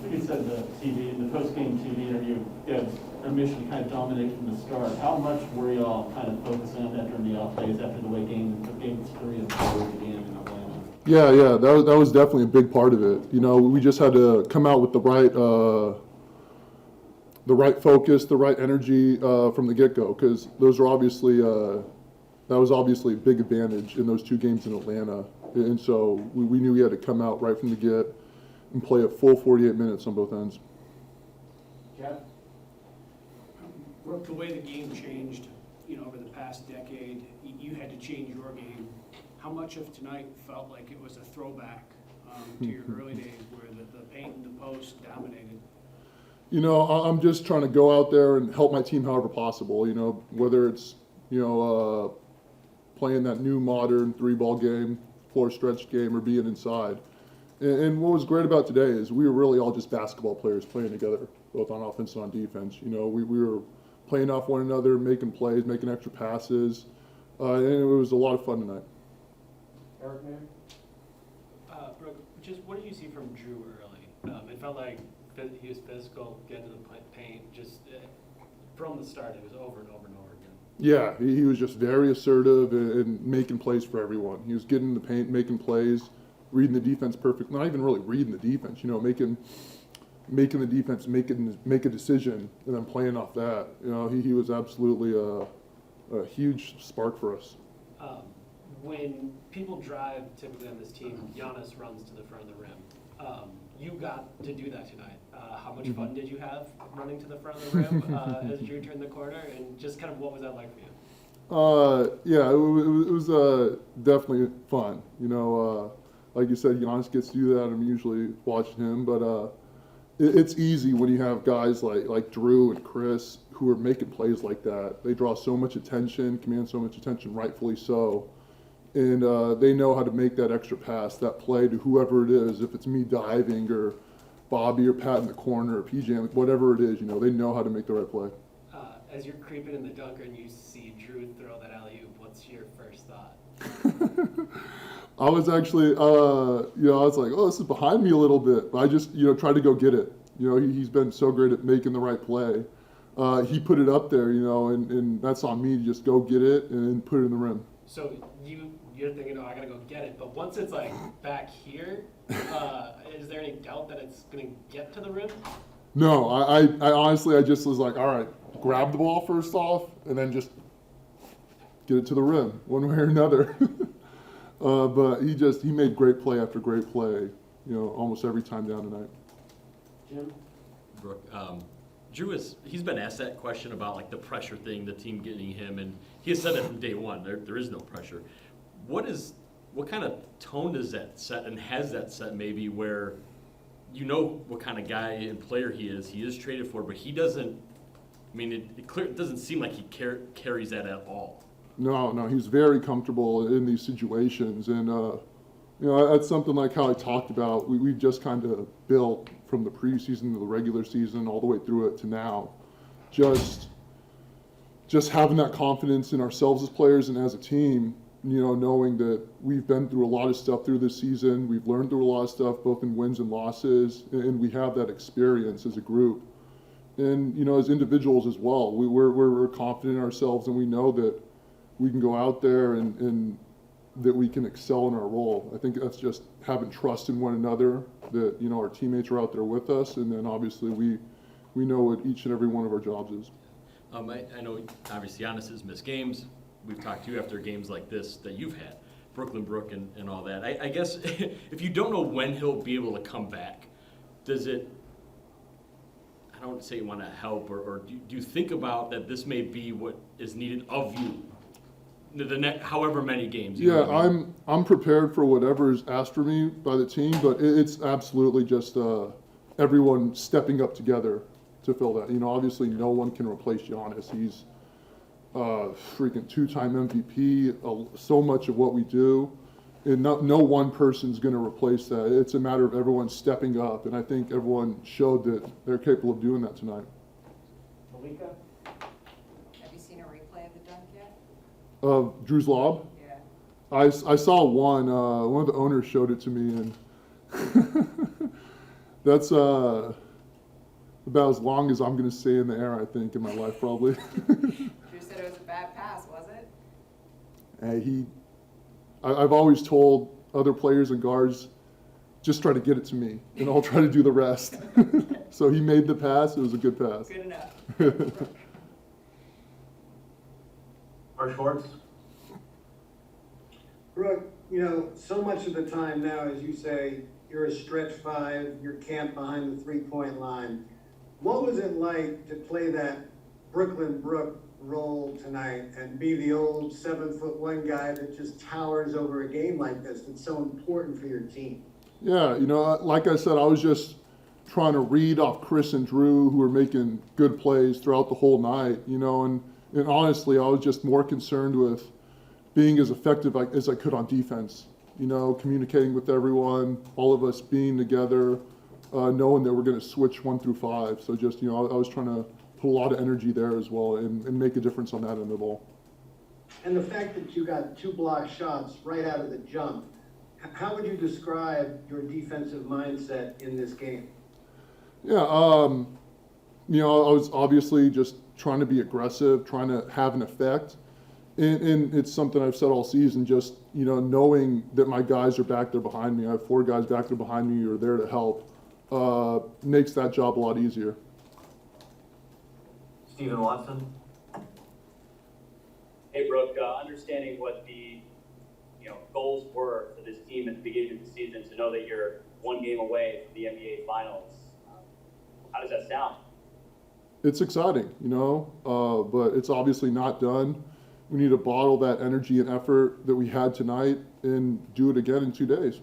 You said the post-game TV interview, you guys are mission kind of dominate from the start. How much were y'all kind of focusing on that during the off days after the way games 3 and 4 began in Atlanta? Yeah, that was definitely a big part of it. You know, we just had to come out with the right focus, the right energy from the get-go, because those are obviously that was obviously a big advantage in those 2 games in Atlanta, and so we knew we had to come out right from the get and play a full 48 minutes on both ends. Jeff? Brooke, the way the game changed, over the past decade, you had to change your game. How much of tonight felt like it was a throwback to your early days where the paint and the post dominated? You know, I'm just trying to go out there and help my team however possible, you know, whether it's, playing that new modern 3-ball game, floor stretch game, or being inside. And what was great about today is we were really all just basketball players playing together, both on offense and on defense. You know, we were playing off one another, making plays, making extra passes, and it was a lot of fun tonight. Eric, man? Brooke, just what did you see from Jrue early? It felt like he was physical, getting to the paint, just from the start, it was over and over and over again. Yeah, he was just very assertive and making plays for everyone. He was getting in the paint, making plays, reading the defense perfect. Not even really reading the defense, making the defense make a decision and then playing off that. You know, he was absolutely a huge spark for us. When people drive typically on this team, Giannis runs to the front of the rim. You got to do that tonight. How much fun did you have running to the front of the rim as Jrue turned the corner, and just kind of what was that like for you? Yeah, it was definitely fun. Like you said, Giannis gets to do that. I'm usually watching him, but it's easy when you have guys like Jrue and Chris who are making plays like that. They draw so much attention, command so much attention, rightfully so. And they know how to make that extra pass, that play to whoever it is. If it's me diving or Bobby or Pat in the corner or PJ, whatever it is, they know how to make the right play. As you're creeping in the dunker and you see Jrue throw that alley-oop, what's your first thought? I was actually, I was like, oh, this is behind me a little bit. But I just, tried to go get it. He's been so great at making the right play. He put it up there, and that's on me to just go get it and put it in the rim. So you're thinking, oh, I gotta go get it. But once it's like back here, is there any doubt that it's gonna get to the rim? No, I honestly, I just was like, all right, grab the ball first off, and then just get it to the rim, one way or another. But he made great play after great play, almost every time down tonight. Jim? Brooke, Jrue he's been asked that question about like the pressure thing, the team getting him, and he has said it from day one. There is no pressure. What kind of tone does that set, and has that set maybe where what kind of guy and player he is? He is traded for, but he doesn't. I mean, it doesn't seem like he carries that at all. No, he's very comfortable in these situations, and that's something like how I talked about. We've just kind of built from the preseason to the regular season all the way through it to now, just having that confidence in ourselves as players and as a team. Knowing that we've been through a lot of stuff through this season, we've learned through a lot of stuff, both in wins and losses, and we have that experience as a group, and as individuals as well. We're confident in ourselves, and we know that we can go out there and that we can excel in our role. I think that's just having trust in one another, that our teammates are out there with us, and then obviously we know what each and every one of our jobs is. I know obviously Giannis has missed games. We've talked to you after games like this that you've had, Brooklyn Brook and all that. I guess if you don't know when he'll be able to come back, does it, I don't say you want to help, or do you think about that this may be what is needed of you? However many games. I'm prepared for whatever is asked for me by the team, but it's absolutely just everyone stepping up together to fill that. Obviously no one can replace Giannis. He's freaking 2-time MVP. So much of what we do, and no one person's going to replace that. It's a matter of everyone stepping up, and I think everyone showed that they're capable of doing that tonight. Malika? Have you seen a replay of the dunk yet? Of Jrue's lob? Yeah. I saw one. One of the owners showed it to me, and That's about as long as I'm going to stay in the air, I think, in my life, probably. Drew said it was a bad pass, was it? Hey, I've always told other players and guards, just try to get it to me, and I'll try to do the rest. So he made the pass. It was a good pass. Good enough. Mark Schwartz. Brook, so much of the time now, as you say, you're a stretch five, you're camped behind the three-point line. What was it like to play that Brooklyn Brook role tonight and be the old 7'1" guy that just towers over a game like this that's so important for your team? Yeah, like I said, I was just trying to read off Chris and Jrue, who were making good plays throughout the whole night, and honestly, I was just more concerned with being as effective as I could on defense, communicating with everyone, all of us being together, knowing that we're going to switch 1 through 5. So just, I was trying to put a lot of energy there as well and make a difference on that end of the ball. And the fact that you got 2 block shots right out of the jump, how would you describe your defensive mindset in this game? Yeah, I was obviously just trying to be aggressive, trying to have an effect. And it's something I've said all season, just, knowing that my guys are back there behind me. I have 4 guys back there behind me who are there to help, makes that job a lot easier. Stephen Watson. Hey, Brooke, understanding what the goals were for this team at the beginning of the season, to know that you're 1 game away from the NBA Finals, how does that sound? It's exciting, but it's obviously not done. We need to bottle that energy and effort that we had tonight and do it again in 2 days.